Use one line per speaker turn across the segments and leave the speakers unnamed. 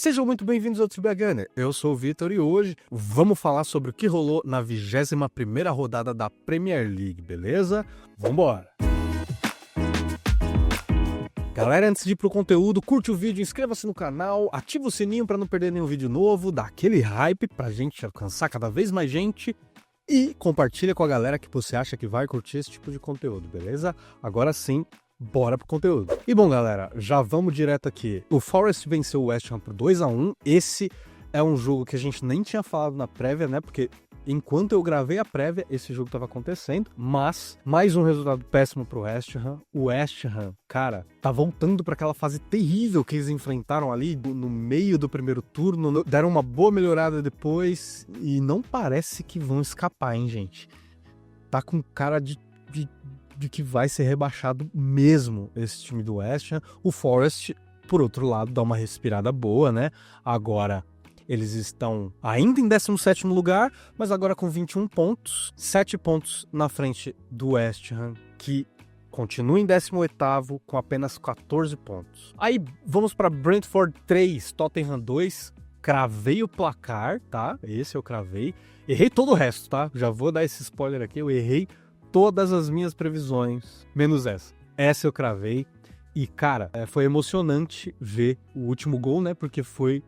Sejam muito bem-vindos ao TB Gunner. Eu sou o Vitor e hoje vamos falar sobre o que rolou na 21ª rodada da Premier League, beleza? Vambora! Galera, antes de ir pro conteúdo, curte o vídeo, inscreva-se no canal, ativa o sininho para não perder nenhum vídeo novo, dá aquele hype pra gente alcançar cada vez mais gente e compartilha com a galera que você acha que vai curtir esse tipo de conteúdo, beleza? Agora sim, bora pro conteúdo. E bom, galera, já vamos direto aqui. O Forest venceu o West Ham por 2-1. Esse é um jogo que a gente nem tinha falado na prévia, né? Porque enquanto eu gravei a prévia, esse jogo tava acontecendo. Mas, mais um resultado péssimo pro West Ham. O West Ham, cara, tá voltando para aquela fase terrível que eles enfrentaram ali no meio do primeiro turno. Deram uma boa melhorada depois e não parece que vão escapar, hein, gente? Tá com cara de que vai ser rebaixado mesmo esse time do West Ham. O Forest, por outro lado, dá uma respirada boa, né? Agora, eles estão ainda em 17º lugar, mas agora com 21 pontos, 7 pontos na frente do West Ham, que continua em 18º com apenas 14 pontos. Aí, vamos para Brentford 3, Tottenham 2. Cravei o placar, tá? Esse eu cravei. Errei todo o resto, tá? Já vou dar esse spoiler aqui, eu errei todas as minhas previsões, menos essa. Essa eu cravei. E, cara, foi emocionante ver o último gol, né? Porque foi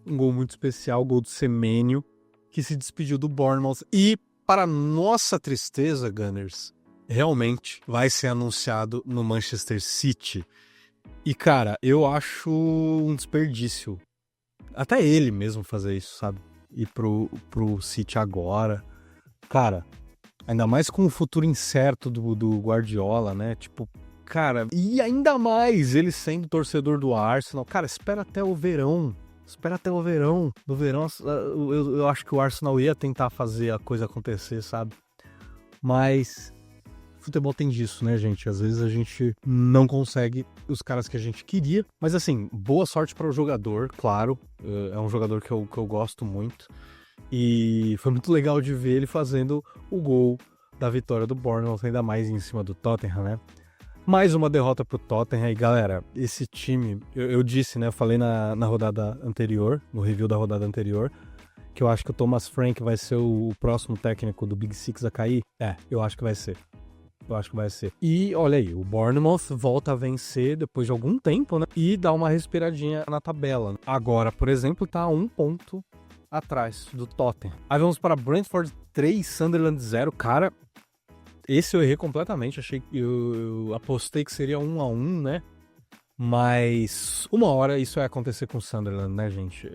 um gol muito especial, o gol do Semenyo, que se despediu do Bournemouth. E, para nossa tristeza, Gunners, realmente vai ser anunciado no Manchester City. E, cara, eu acho um desperdício. Até ele mesmo fazer isso, sabe? Ir pro City agora. Cara, ainda mais com o futuro incerto do Guardiola, né? Tipo, cara, e ainda mais ele sendo torcedor do Arsenal. Cara, espera até o verão. Espera até o verão. No verão, eu acho que o Arsenal ia tentar fazer a coisa acontecer, sabe? Mas futebol tem disso, né, gente? Às vezes a gente não consegue os caras que a gente queria. Mas assim, boa sorte para o jogador, claro. É um jogador que eu gosto muito. E foi muito legal de ver ele fazendo o gol da vitória do Bournemouth, ainda mais em cima do Tottenham, né? Mais uma derrota pro Tottenham. E galera, esse time, eu disse, né? Eu falei na rodada anterior, no review da rodada anterior, que eu acho que o Thomas Frank vai ser o próximo técnico do Big Six a cair. Eu acho que vai ser. Eu acho que vai ser. E olha aí, o Bournemouth volta a vencer depois de algum tempo, né? E dá uma respiradinha na tabela. Agora, por exemplo, tá a 1 ponto atrás do Tottenham. Aí vamos para Brentford 3, Sunderland 0. Cara, esse eu errei completamente. Achei que eu apostei que seria 1-1, né? Mas uma hora isso vai acontecer com o Sunderland, né, gente?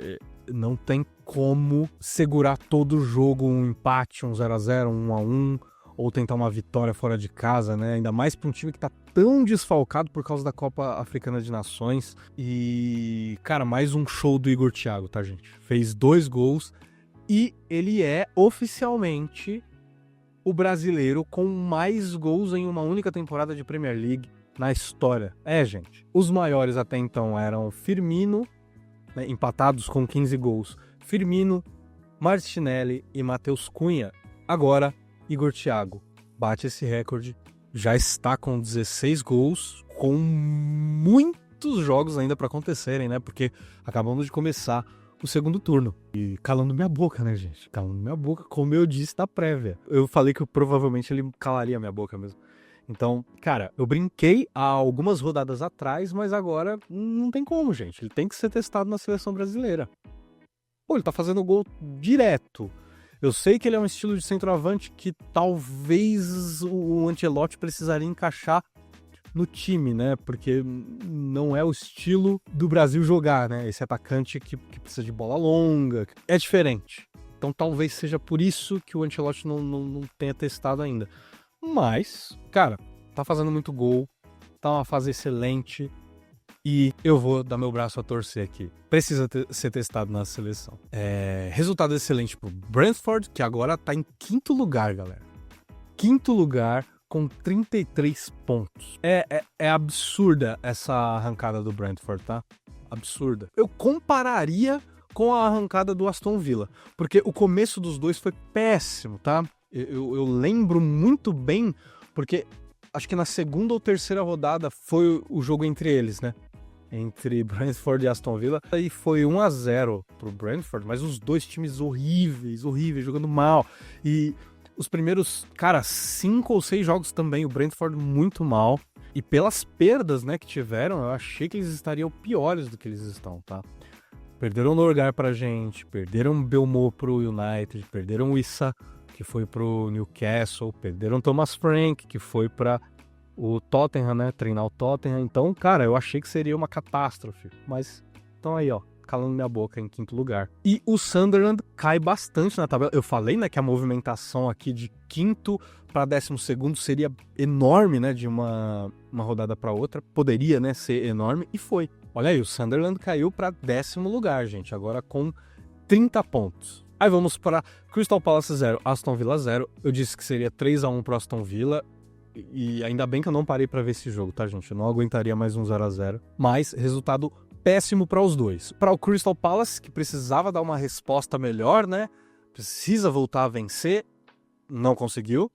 Não tem como segurar todo o jogo, um empate, um 0-0, um 1-1, ou tentar uma vitória fora de casa, né? Ainda mais para um time que tá tão desfalcado por causa da Copa Africana de Nações. E, cara, mais um show do Igor Thiago, tá, gente? Fez 2 gols e ele é oficialmente o brasileiro com mais gols em uma única temporada de Premier League na história. Gente. Os maiores até então eram Firmino, né, empatados com 15 gols. Firmino, Martinelli e Matheus Cunha. Agora, Igor Thiago bate esse recorde, já está com 16 gols, com muitos jogos ainda para acontecerem, né? Porque acabamos de começar o segundo turno. E calando minha boca, né, gente? Calando minha boca, como eu disse na prévia. Eu falei que provavelmente ele calaria minha boca mesmo. Então, cara, eu brinquei há algumas rodadas atrás, mas agora não tem como, gente. Ele tem que ser testado na seleção brasileira. Pô, ele tá fazendo gol direto. Eu sei que ele é um estilo de centroavante que talvez o Ancelotti precisaria encaixar no time, né? Porque não é o estilo do Brasil jogar, né? Esse atacante que precisa de bola longa. É diferente. Então talvez seja por isso que o Ancelotti não tenha testado ainda. Mas, cara, tá fazendo muito gol. Tá uma fase excelente. E eu vou dar meu braço a torcer aqui. Precisa ser testado na seleção. Resultado excelente pro Brentford, que agora tá em 5º lugar, galera. 5º lugar com 33 pontos. É absurda essa arrancada do Brentford, tá? Absurda. Eu compararia com a arrancada do Aston Villa, porque o começo dos dois foi péssimo, tá? Eu lembro muito bem, porque acho que na segunda ou terceira rodada foi o jogo entre eles, né? entre Brentford e Aston Villa, e foi 1-0 pro Brentford, mas os dois times horríveis, jogando mal. E os primeiros, cara, 5 ou 6 jogos também, o Brentford muito mal. E pelas perdas, né, que tiveram, eu achei que eles estariam piores do que eles estão, tá? Perderam o Norgard pra gente, perderam o Belmo pro United, perderam o Issa, que foi pro Newcastle, perderam o Thomas Frank, que foi pra o Tottenham, né, treinar o Tottenham. Então, cara, eu achei que seria uma catástrofe, mas estão aí, ó, calando minha boca em 5º lugar. E o Sunderland cai bastante na tabela. Eu falei, né, que a movimentação aqui de 5º para 12º seria enorme, né, de uma rodada para outra. Poderia, né, ser enorme, e foi. Olha aí, o Sunderland caiu para 10º lugar, gente, agora com 30 pontos. Aí vamos para Crystal Palace 0, Aston Villa 0. Eu disse que seria 3-1 pro Aston Villa. E ainda bem que eu não parei pra ver esse jogo, tá, gente? Eu não aguentaria mais um 0-0. Mas resultado péssimo para os dois. Para o Crystal Palace, que precisava dar uma resposta melhor, né? Precisa voltar a vencer, não conseguiu.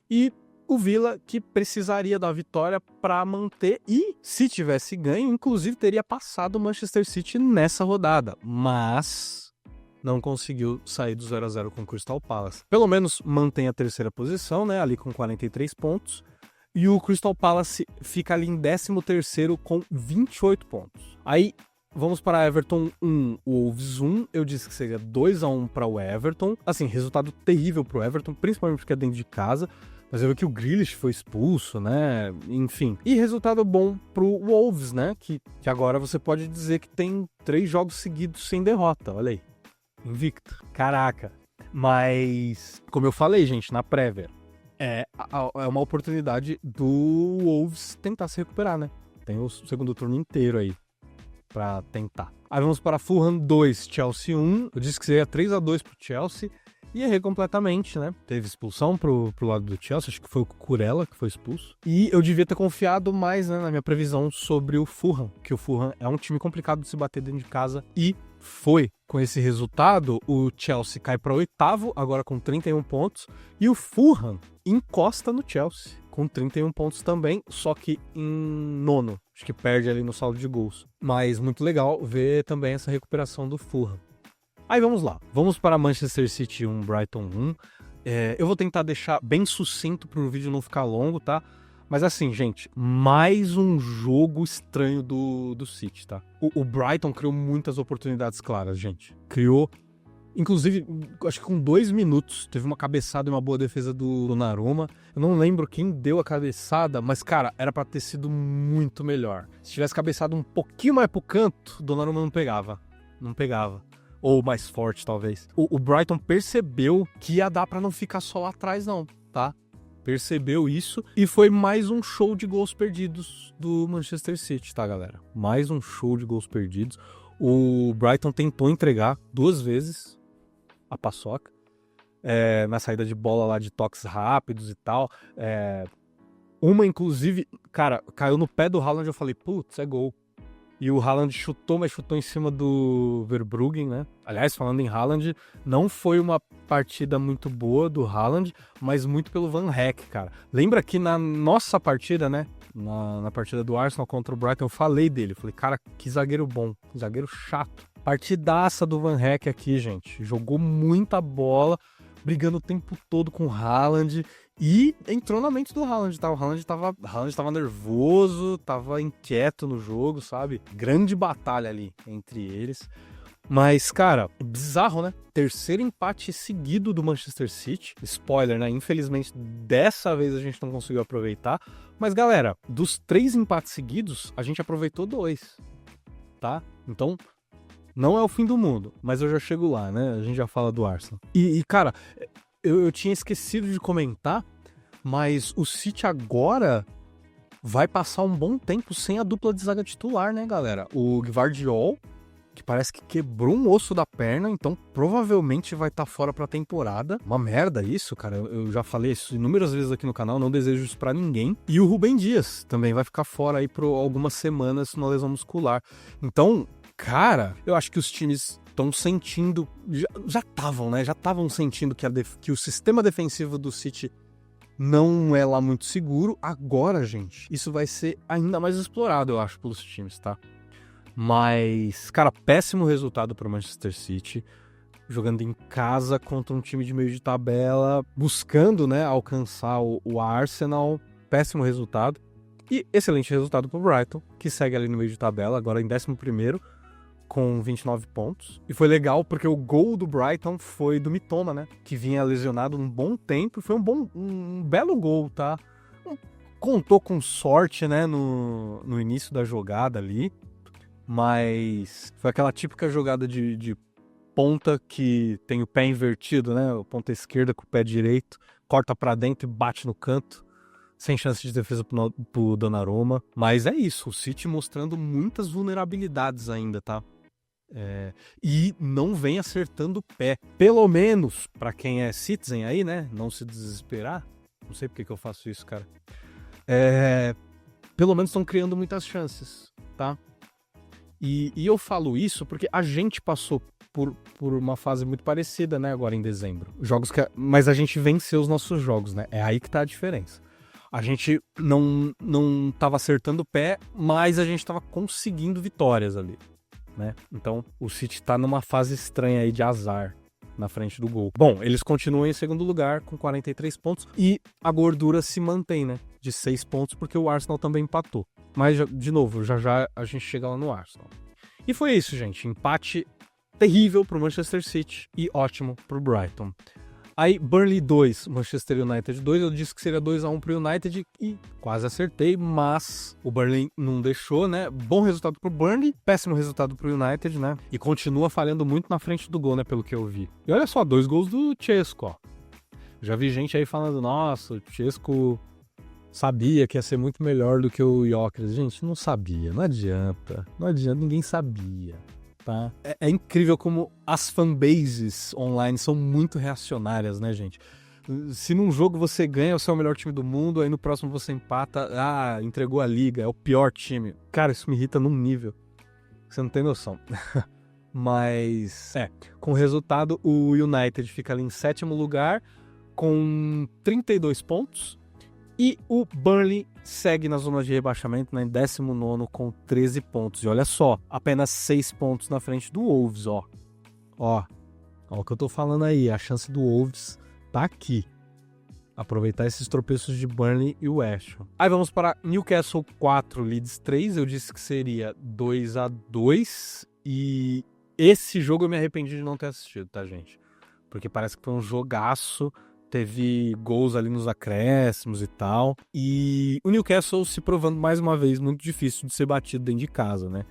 E o Villa, que precisaria da vitória para manter e, se tivesse ganho, inclusive teria passado o Manchester City nessa rodada. Mas não conseguiu sair do 0-0 com o Crystal Palace. Pelo menos mantém a 3ª posição, né? Ali com 43 pontos. E o Crystal Palace fica ali em 13º com 28 pontos. Aí vamos para Everton 1, Wolves 1. Eu disse que seria 2-1 para o Everton. Assim, resultado terrível para o Everton, principalmente porque é dentro de casa. Mas eu vi que o Grealish foi expulso, né? Enfim. E resultado bom pro Wolves, né? Que agora você pode dizer que tem 3 jogos seguidos sem derrota. Olha aí. Invicto. Caraca. Mas, como eu falei, gente, na prévia, é uma oportunidade do Wolves tentar se recuperar, né? Tem o segundo turno inteiro aí pra tentar. Aí vamos para Fulham 2, Chelsea 1. Eu disse que seria 3-2 pro Chelsea. E errei completamente, né? Teve expulsão pro lado do Chelsea, acho que foi o Cucurella que foi expulso. E eu devia ter confiado mais, né, na minha previsão sobre o Fulham, que o Fulham é um time complicado de se bater dentro de casa, e foi. Com esse resultado, o Chelsea cai para 8º, agora com 31 pontos, e o Fulham encosta no Chelsea, com 31 pontos também, só que em 9º. Acho que perde ali no saldo de gols. Mas muito legal ver também essa recuperação do Fulham. Aí vamos lá, vamos para Manchester City 1, Brighton 1. Eu vou tentar deixar bem sucinto para o vídeo não ficar longo, tá? Mas assim, gente, mais um jogo estranho do City, tá? O Brighton criou muitas oportunidades claras, gente. Criou, inclusive, acho que com 2 minutos, teve uma cabeçada e uma boa defesa do Donnarumma. Eu não lembro quem deu a cabeçada, mas, cara, era para ter sido muito melhor. Se tivesse cabeçado um pouquinho mais pro canto, o Donnarumma não pegava. Não pegava. Ou mais forte, talvez. O Brighton percebeu que ia dar pra não ficar só lá atrás, não, tá? Percebeu isso e foi mais um show de gols perdidos do Manchester City, tá, galera? Mais um show de gols perdidos. O Brighton tentou entregar 2 vezes a paçoca na saída de bola lá de toques rápidos e tal. Uma, inclusive, cara, caiu no pé do Haaland, eu falei, putz, é gol. E o Haaland chutou, mas chutou em cima do Verbruggen, né? Aliás, falando em Haaland, não foi uma partida muito boa do Haaland, mas muito pelo Van Dijk, cara. Lembra que na nossa partida, né? Na partida do Arsenal contra o Brighton, eu falei dele. Eu falei, cara, que zagueiro bom, que zagueiro chato. Partidaça do Van Dijk aqui, gente. Jogou muita bola, brigando o tempo todo com o Haaland. E entrou na mente do Haaland, tá? O Haaland tava nervoso, tava inquieto no jogo, sabe? Grande batalha ali entre eles. Mas, cara, bizarro, né? 3º empate seguido do Manchester City. Spoiler, né? Infelizmente, dessa vez a gente não conseguiu aproveitar. Mas, galera, dos 3 empates seguidos, a gente aproveitou 2, tá? Então, não é o fim do mundo. Mas eu já chego lá, né? A gente já fala do Arsenal. E cara... Eu tinha esquecido de comentar, mas o City agora vai passar um bom tempo sem a dupla de zaga titular, né, galera? O Gvardiol, que parece que quebrou um osso da perna, então provavelmente vai estar fora pra temporada. Uma merda isso, cara. Eu já falei isso inúmeras vezes aqui no canal, não desejo isso pra ninguém. E o Rúben Dias também vai ficar fora aí por algumas semanas numa lesão muscular. Então, cara, eu acho que os times estão sentindo, já estavam sentindo que o sistema defensivo do City não é lá muito seguro. Agora, gente, isso vai ser ainda mais explorado, eu acho, pelos times, tá? Mas, cara, péssimo resultado para o Manchester City, jogando em casa contra um time de meio de tabela, buscando, né, alcançar o Arsenal. Péssimo resultado. E excelente resultado para o Brighton, que segue ali no meio de tabela, agora em 11º, com 29 pontos. E foi legal porque o gol do Brighton foi do Mitoma, né? Que vinha lesionado um bom tempo. Foi um belo gol, tá? Contou com sorte, né? No início da jogada ali. Mas foi aquela típica jogada de ponta que tem o pé invertido, né? O ponta esquerda com o pé direito. Corta pra dentro e bate no canto. Sem chance de defesa pro Donnarumma. Mas é isso. O City mostrando muitas vulnerabilidades ainda, tá? E não vem acertando o pé. Pelo menos, pra quem é citizen aí, né? Não se desesperar. Não sei porque que eu faço isso, cara. Pelo menos estão criando muitas chances, tá? E eu falo isso porque a gente passou por uma fase muito parecida, né? Agora em dezembro. Mas a gente venceu os nossos jogos, né? É aí que tá a diferença. A gente não tava acertando o pé, mas a gente tava conseguindo vitórias ali. Né? Então o City tá numa fase estranha aí de azar na frente do gol. Bom, eles continuam em segundo lugar com 43 pontos e a gordura se mantém, né? De 6 pontos, porque o Arsenal também empatou. Mas, de novo, já a gente chega lá no Arsenal. E foi isso, gente. Empate terrível pro Manchester City e ótimo pro Brighton. Aí, Burnley 2, Manchester United 2, eu disse que seria 2-1 pro United e quase acertei, mas o Burnley não deixou, né? Bom resultado pro Burnley, péssimo resultado pro United, né? E continua falhando muito na frente do gol, né? Pelo que eu vi. E olha só, 2 gols do Chesco, ó. Já vi gente aí falando, nossa, o Chesco sabia que ia ser muito melhor do que o Gyökeres. Gente, não sabia, não adianta, ninguém sabia. Tá? É incrível como as fanbases online são muito reacionárias, né, gente? Se num jogo você ganha, você é o melhor time do mundo, aí no próximo você empata, entregou a liga, é o pior time. Cara, isso me irrita num nível que você não tem noção. Mas, com o resultado, o United fica ali em 7º lugar, com 32 pontos, e o Burnley segue na zona de rebaixamento, né, em 19º com 13 pontos. E olha só, apenas 6 pontos na frente do Wolves, ó. Ó o que eu tô falando aí, a chance do Wolves tá aqui. Aproveitar esses tropeços de Burnley e West Ham. Aí vamos para Newcastle 4, Leeds 3. Eu disse que seria 2-2. E esse jogo eu me arrependi de não ter assistido, tá, gente? Porque parece que foi um jogaço. Teve gols ali nos acréscimos e tal. E o Newcastle se provando mais uma vez muito difícil de ser batido dentro de casa, né?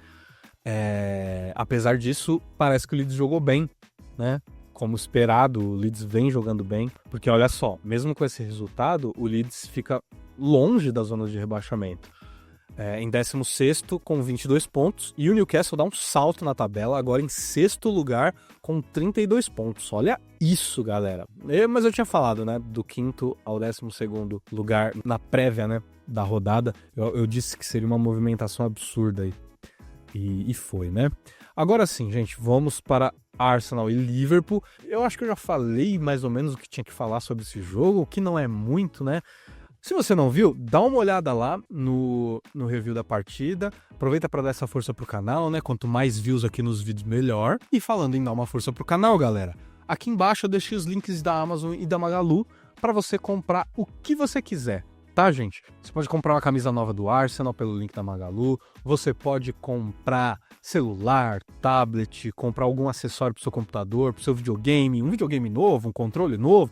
Apesar disso, parece que o Leeds jogou bem, né? Como esperado, o Leeds vem jogando bem. Porque olha só, mesmo com esse resultado, o Leeds fica longe da zona de rebaixamento. Em 16º com 22 pontos. E o Newcastle dá um salto na tabela, agora em 6º lugar com 32 pontos. Olha isso, galera. Mas eu tinha falado, né, do 5º ao 12º lugar na prévia, né, da rodada. Eu disse que seria uma movimentação absurda aí. E foi, né? Agora sim, gente, vamos para Arsenal e Liverpool. Eu acho que eu já falei mais ou menos o que tinha que falar sobre esse jogo, o que não é muito, né? Se você não viu, dá uma olhada lá no review da partida. Aproveita para dar essa força pro canal, né? Quanto mais views aqui nos vídeos, melhor. E falando em dar uma força pro canal, galera, aqui embaixo eu deixei os links da Amazon e da Magalu para você comprar o que você quiser, tá, gente? Você pode comprar uma camisa nova do Arsenal pelo link da Magalu. Você pode comprar celular, tablet, comprar algum acessório pro seu computador, pro seu videogame, um videogame novo, um controle novo.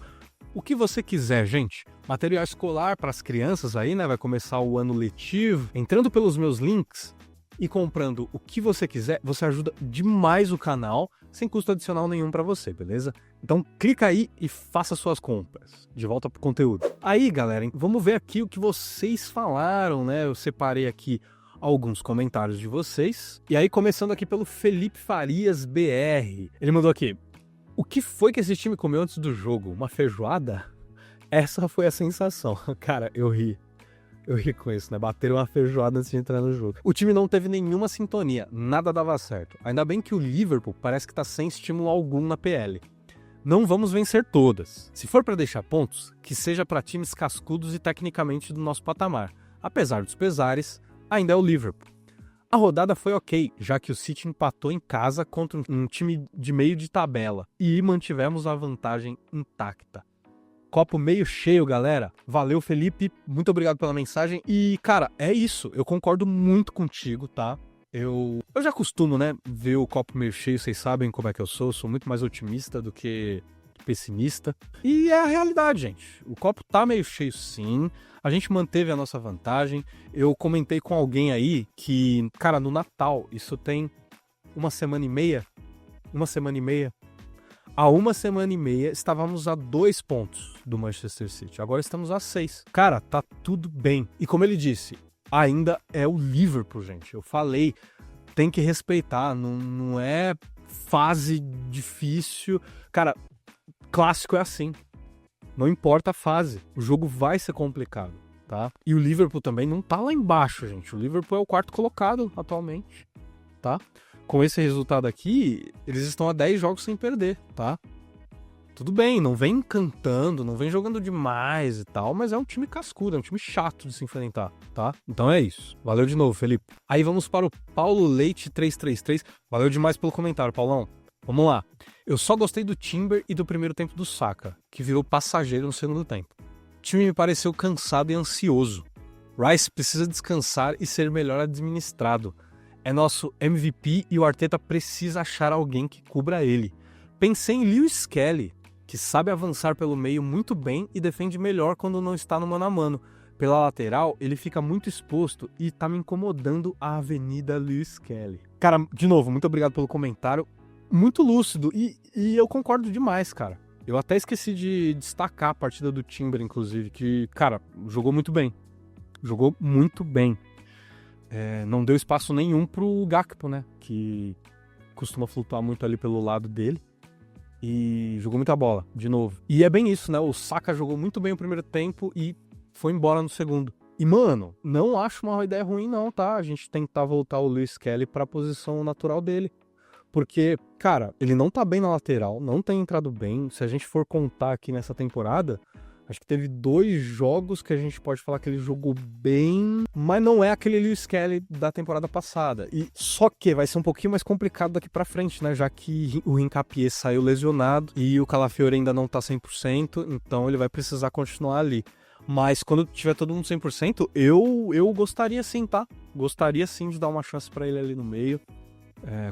O que você quiser, gente. Material escolar para as crianças aí, né? Vai começar o ano letivo. Entrando pelos meus links e comprando o que você quiser, você ajuda demais o canal, sem custo adicional nenhum para você, beleza? Então clica aí e faça suas compras. De volta pro conteúdo. Aí, galera, vamos ver aqui o que vocês falaram, né? Eu separei aqui alguns comentários de vocês. E aí, começando aqui pelo Felipe Farias BR. Ele mandou aqui: o que foi que esse time comeu antes do jogo? Uma feijoada? Essa foi a sensação. Cara, eu ri com isso, né? Bateram uma feijoada antes de entrar no jogo. O time não teve nenhuma sintonia, nada dava certo. Ainda bem que o Liverpool parece que tá sem estímulo algum na PL. Não vamos vencer todas. Se for para deixar pontos, que seja para times cascudos e tecnicamente do nosso patamar. Apesar dos pesares, ainda é o Liverpool. A rodada foi ok, já que o City empatou em casa contra um time de meio de tabela e mantivemos a vantagem intacta. Copo meio cheio, galera. Valeu, Felipe. Muito obrigado pela mensagem. E, cara, é isso. Eu concordo muito contigo, tá? Eu já costumo, né, ver o copo meio cheio. Vocês sabem como é que eu sou. Eu sou muito mais otimista do que pessimista. E é a realidade, gente. O copo tá meio cheio, sim. A gente manteve a nossa vantagem. Eu comentei com alguém aí que, cara, no Natal, isso tem uma semana e meia. Há uma semana e meia estávamos a 2 pontos do Manchester City. Agora estamos a 6. Cara, tá tudo bem. E como ele disse, ainda é o Liverpool, gente. Eu falei, tem que respeitar. Não é fase difícil. Cara, clássico é assim. Não importa a fase. O jogo vai ser complicado, tá? E o Liverpool também não tá lá embaixo, gente. O Liverpool é o 4º colocado atualmente, tá? Com esse resultado aqui, eles estão a 10 jogos sem perder, tá? Tudo bem, não vem cantando, não vem jogando demais e tal, mas é um time cascudo, é um time chato de se enfrentar, tá? Então é isso. Valeu de novo, Felipe. Aí vamos para o Paulo Leite 333. Valeu demais pelo comentário, Paulão. Vamos lá. Eu só gostei do Timber e do primeiro tempo do Saka, que virou passageiro no segundo tempo. O time me pareceu cansado e ansioso. Rice precisa descansar e ser melhor administrado. É nosso MVP e o Arteta precisa achar alguém que cubra ele. Pensei em Lewis Kelly, que sabe avançar pelo meio muito bem e defende melhor quando não está no mano a mano. Pela lateral, ele fica muito exposto e tá me incomodando a avenida Lewis Kelly. Cara, de novo, muito obrigado pelo comentário. Muito lúcido e eu concordo demais, cara. Eu até esqueci de destacar a partida do Timber, inclusive, que, cara, jogou muito bem. Jogou muito bem. Não deu espaço nenhum pro Gakpo, né? Que costuma flutuar muito ali pelo lado dele. E jogou muita bola, de novo. E é bem isso, né? O Saka jogou muito bem o primeiro tempo e foi embora no segundo. E, mano, não acho uma ideia ruim não, tá? A gente tentar voltar o Lewis Kelly pra posição natural dele. Porque, cara, ele não tá bem na lateral, não tem entrado bem. Se a gente for contar aqui nessa temporada, acho que teve 2 jogos que a gente pode falar que ele jogou bem, mas não é aquele Lewis Kelly da temporada passada. E só que vai ser um pouquinho mais complicado daqui pra frente, né? Já que o Hincapié saiu lesionado e o Calafiori ainda não tá 100%, então ele vai precisar continuar ali. Mas quando tiver todo mundo 100%, eu gostaria sim, tá? Gostaria sim de dar uma chance pra ele ali no meio.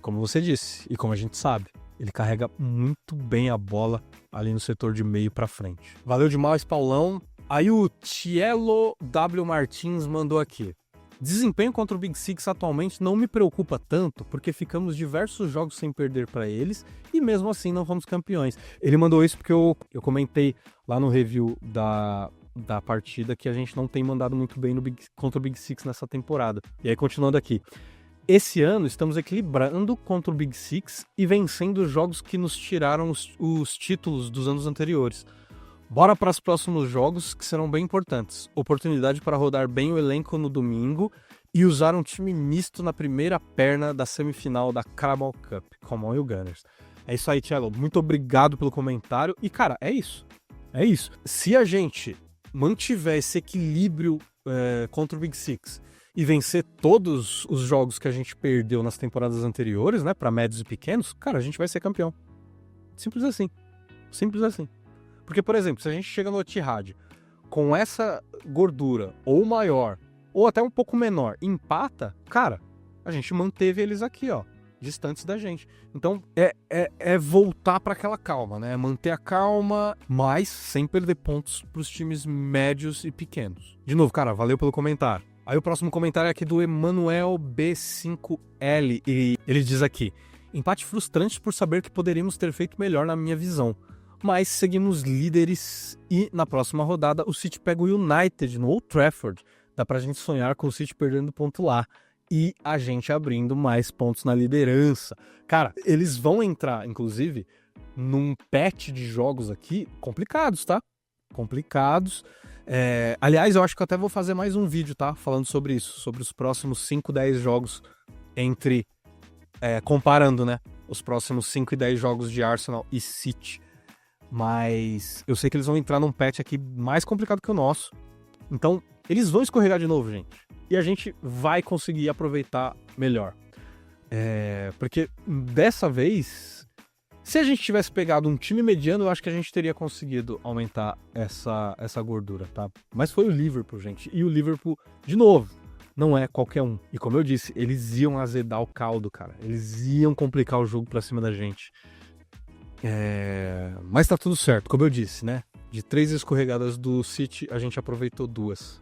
Como você disse, e como a gente sabe, ele carrega muito bem a bola ali no setor de meio pra frente. Valeu demais, Paulão. Aí o Tielo W. Martins mandou aqui. Desempenho contra o Big Six atualmente não me preocupa tanto, porque ficamos diversos jogos sem perder pra eles e mesmo assim não fomos campeões. Ele mandou isso porque eu comentei lá no review da partida que a gente não tem mandado muito bem contra o Big Six nessa temporada. E aí, continuando aqui. Esse ano estamos equilibrando contra o Big Six e vencendo os jogos que nos tiraram os títulos dos anos anteriores. Bora para os próximos jogos que serão bem importantes. Oportunidade para rodar bem o elenco no domingo e usar um time misto na primeira perna da semifinal da Carabao Cup, como o Gunners. É isso aí, Thiago. Muito obrigado pelo comentário. E, cara, é isso. É isso. Se a gente mantiver esse equilíbrio contra o Big Six e vencer todos os jogos que a gente perdeu nas temporadas anteriores, né, para médios e pequenos, cara, a gente vai ser campeão. Simples assim. Simples assim. Porque, por exemplo, se a gente chega no Etihad com essa gordura, ou maior, ou até um pouco menor, empata, cara, a gente manteve eles aqui, ó, distantes da gente. Então, é voltar para aquela calma, né? Manter a calma, mas sem perder pontos pros times médios e pequenos. De novo, cara, valeu pelo comentário. Aí o próximo comentário é aqui do Emanuel B5L, e ele diz aqui: empate frustrante por saber que poderíamos ter feito melhor na minha visão, mas seguimos líderes e na próxima rodada o City pega o United no Old Trafford. Dá pra gente sonhar com o City perdendo ponto lá e a gente abrindo mais pontos na liderança. Cara, eles vão entrar, inclusive, num patch de jogos aqui complicados, tá? Complicados. Aliás, eu acho que eu até vou fazer mais um vídeo, tá? Falando sobre isso, sobre os próximos 5, 10 jogos comparando, né? Os próximos 5 e 10 jogos de Arsenal e City. Mas eu sei que eles vão entrar num patch aqui mais complicado que o nosso. Então, eles vão escorregar de novo, gente. E a gente vai conseguir aproveitar melhor. Porque dessa vez, se a gente tivesse pegado um time mediano, eu acho que a gente teria conseguido aumentar essa gordura, tá? Mas foi o Liverpool, gente. E o Liverpool, de novo, não é qualquer um. E como eu disse, eles iam azedar o caldo, cara. Eles iam complicar o jogo pra cima da gente. Mas tá tudo certo, como eu disse, né? De 3 escorregadas do City, a gente aproveitou 2.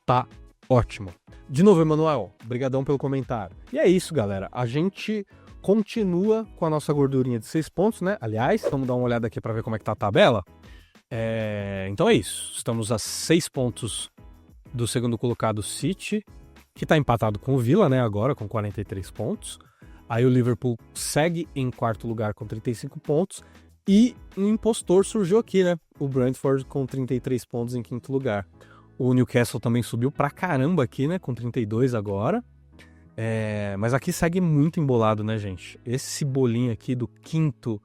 Tá ótimo. De novo, Emanuel, brigadão pelo comentário. E é isso, galera. A gente continua com a nossa gordurinha de 6 pontos, né? Aliás, vamos dar uma olhada aqui pra ver como é que tá a tabela. Então é isso. Estamos a 6 pontos do segundo colocado City, que tá empatado com o Villa, né? Agora, com 43 pontos. Aí o Liverpool segue em quarto lugar com 35 pontos. E um impostor surgiu aqui, né? O Brentford com 33 pontos em quinto lugar. O Newcastle também subiu pra caramba aqui, né? Com 32 agora. Mas aqui segue muito embolado, né, gente? Esse bolinho aqui do quinto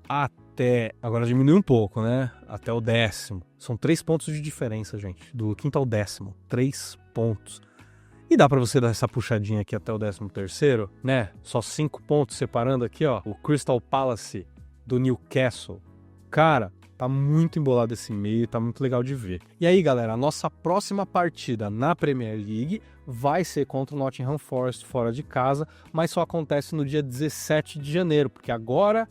até... Agora diminui um pouco, né? Até o 10º. São 3 pontos de diferença, gente. Do quinto ao 10º. 3 pontos. E dá pra você dar essa puxadinha aqui até o 13º, né? Só 5 pontos separando aqui, ó. O Crystal Palace do Newcastle. Cara, tá muito embolado esse meio, tá muito legal de ver. E aí, galera, a nossa próxima partida na Premier League vai ser contra o Nottingham Forest fora de casa, mas só acontece no dia 17 de janeiro, porque agora,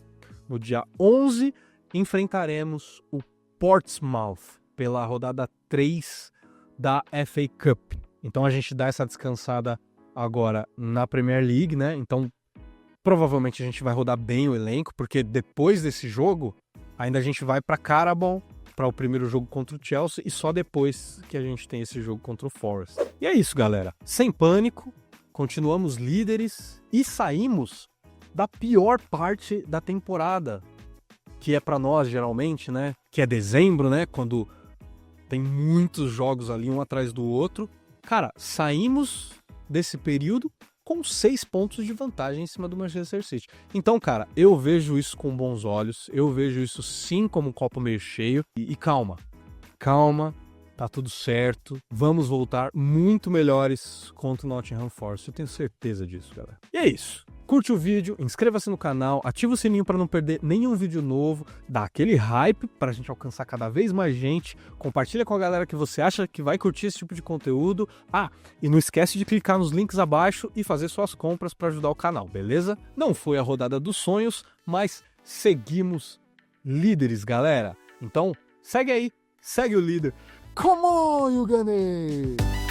no dia 11, enfrentaremos o Portsmouth pela rodada 3 da FA Cup. Então a gente dá essa descansada agora na Premier League, né? Então provavelmente a gente vai rodar bem o elenco, porque depois desse jogo, ainda a gente vai para Carabao, para o primeiro jogo contra o Chelsea, e só depois que a gente tem esse jogo contra o Forest. E é isso, galera. Sem pânico, continuamos líderes e saímos da pior parte da temporada, que é para nós geralmente, né? Que é dezembro, né? Quando tem muitos jogos ali um atrás do outro. Cara, saímos desse período com 6 pontos de vantagem em cima do Manchester City. Então, cara, eu vejo isso com bons olhos, eu vejo isso sim como um copo meio cheio. E calma, tá tudo certo. Vamos voltar muito melhores contra o Nottingham Forest, eu tenho certeza disso, galera. E é isso. Curte o vídeo, inscreva-se no canal, ativa o sininho para não perder nenhum vídeo novo, dá aquele hype para a gente alcançar cada vez mais gente, compartilha com a galera que você acha que vai curtir esse tipo de conteúdo. E não esquece de clicar nos links abaixo e fazer suas compras para ajudar o canal, beleza? Não foi a rodada dos sonhos, mas seguimos líderes, galera. Então, segue aí, segue o líder. Come on, you Gunner!